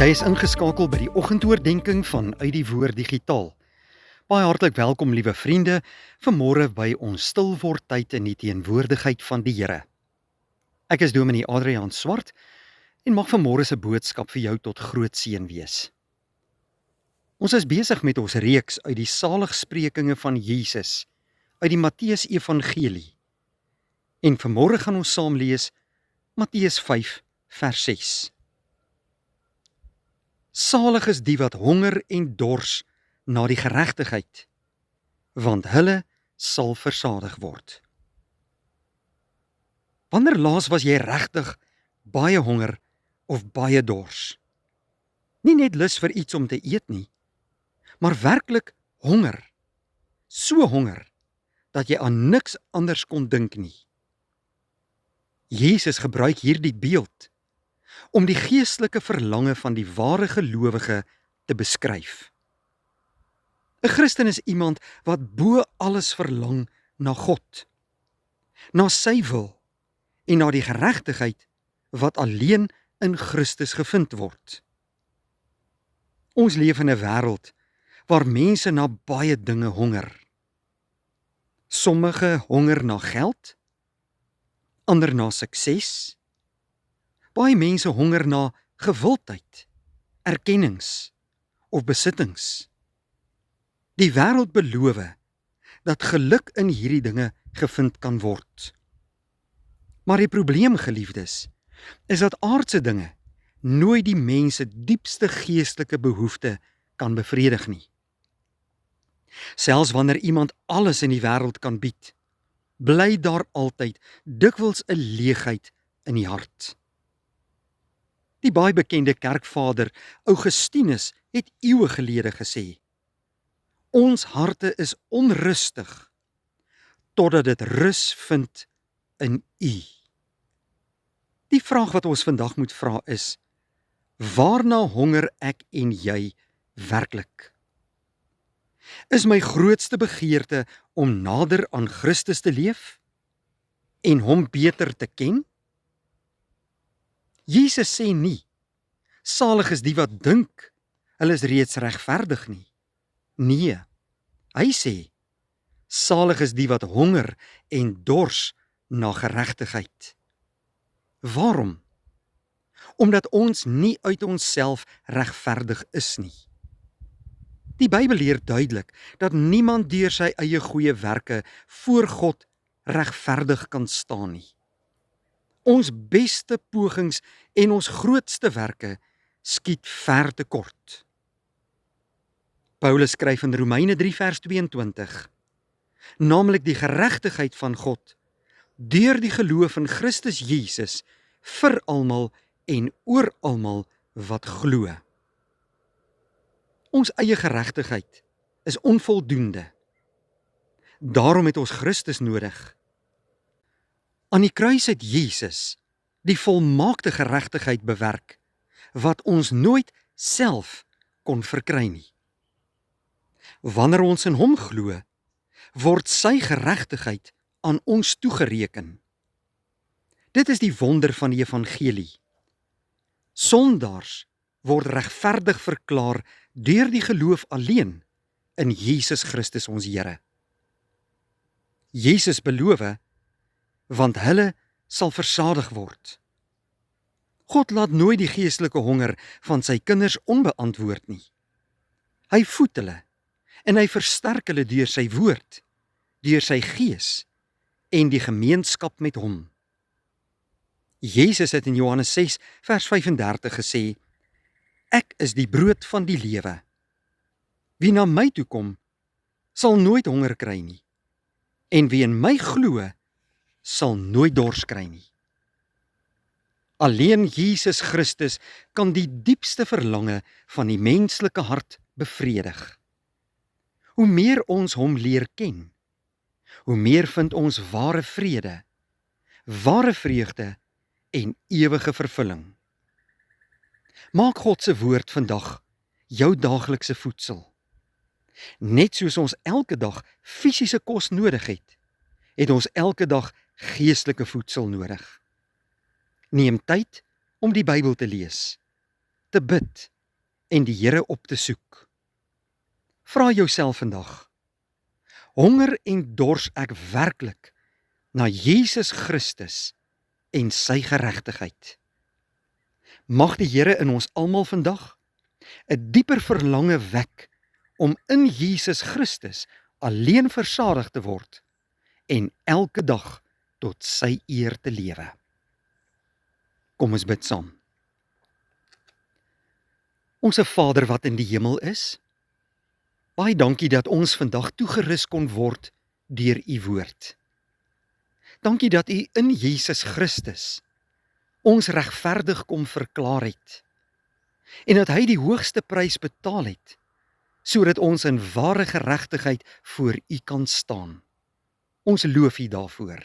Jy is ingeskakel by die oggendoordenkings van Uit die Woord Digitaal. Baie hartlik welkom, liewe vriende, vanmôre by ons stil word tyd in die teenwoordigheid van die Here. Ek is Dominee Adriaan Swart en mag vanmôre se boodskap vir jou tot groot seën wees. Ons is besig met ons reeks uit die saligsprekinge van Jesus uit die Matteus Evangelie. En vanmôre gaan ons saam lees Matteus 5 vers 6. Salig is die wat honger en dors na die geregtigheid, want hulle sal versadig word. Wanneer laas was jy regtig baie honger of baie dors? Nie net lus vir iets om te eet nie, maar werklik honger. So honger, dat jy aan niks anders kon dink nie. Jesus gebruik hierdie beeld om die geestelike verlange van die ware gelowige te beskryf. 'n Christen is iemand wat bo alles verlang na God, na sy wil en na die geregtigheid wat alleen in Christus gevind word. Ons leef in 'n wêreld waar mense na baie dinge honger. Sommige honger na geld, ander na sukses. Baie mense honger na gewildheid, erkennings of besittings. Die wêreld beloof dat geluk in hierdie dinge gevind kan word. Maar die probleem, geliefdes, is dat aardse dinge nooit die mens se diepste geestelike behoefte kan bevredig nie. Selfs wanneer iemand alles in die wêreld kan bied, bly daar altyd dikwels 'n leegheid in die hart. Die baie bekende kerkvader Augustinus het eeue gelede gesê: ons harte is onrustig totdat dit rus vind in U. Die vraag wat ons vandag moet vra is: waarna honger ek en jy werklik? Is my grootste begeerte om nader aan Christus te leef en hom beter te ken? Jesus sê nie, salig is die wat dink, hulle is reeds regverdig nie. Nee, hy sê, salig is die wat honger en dors na geregtigheid. Waarom? Omdat ons nie uit onsself regverdig is nie. Die Bybel leer duidelik dat niemand deur sy eie goeie werke voor God regverdig kan staan nie. Ons beste pogings en ons grootste werke skiet ver te kort. Paulus skryf in Romeine 3 vers 22, naamlik die geregtigheid van God, deur die geloof in Christus Jesus, vir almal en oor almal wat glo. Ons eie geregtigheid is onvoldoende. Daarom het ons Christus nodig. Aan die kruis het Jesus die volmaakte geregtigheid bewerk, wat ons nooit self kon verkry nie. Wanneer ons in hom glo, word sy geregtigheid aan ons toegereken. Dit is die wonder van die evangelie. Sondaars word regverdig verklaar deur die geloof alleen in Jesus Christus ons Here. Jesus beloof, want hulle sal versadig word. God laat nooit die geestelike honger van sy kinders onbeantwoord nie. Hy voed hulle en hy versterk hulle deur sy woord, deur sy gees en die gemeenskap met hom. Jesus het in Johannes 6 vers 35 gesê: ek is die brood van die lewe. Wie na my toe kom, sal nooit honger kry nie, en wie in my glo, sal nooit dors kry nie. Alleen Jesus Christus kan die diepste verlange van die menslike hart bevredig. Hoe meer ons hom leer ken, hoe meer vind ons ware vrede, ware vreugde en ewige vervulling. Maak God se woord vandag jou daaglikse voedsel. Net soos ons elke dag fisiese kos nodig het ons elke dag geestelike voedsel nodig. Neem tyd om die Bybel te lees, te bid en die Here op te soek. Vra jouself vandag, honger en dors ek werklik na Jesus Christus en sy geregtigheid? Mag die Here in ons almal vandag 'n dieper verlange wek om in Jesus Christus alleen versadig te word en elke dag tot sy eer te lewe. Kom ons bid saam. Onse Vader wat in die hemel is, baie dankie dat ons vandag toegerus kon word deur u woord. Dankie dat u in Jesus Christus ons regverdig kom verklaar het en dat hy die hoogste prys betaal het, sodat ons in ware geregtigheid voor u kan staan. Ons loof u daarvoor.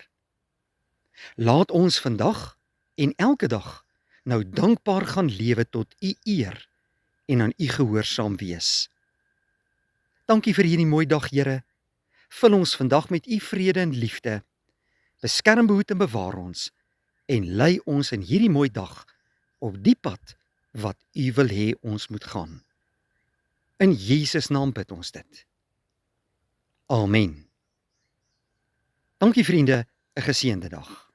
Laat ons vandag en elke dag nou dankbaar gaan lewe tot u eer en aan u gehoorsaam wees. Dankie vir hierdie mooi dag, Here. Vul ons vandag met u vrede en liefde. Beskerm, behoed en bewaar ons en lei ons in hierdie mooi dag op die pad wat u wil hê ons moet gaan. In Jesus naam bid ons dit. Amen. Dankie vriende, 'n geseënde dag.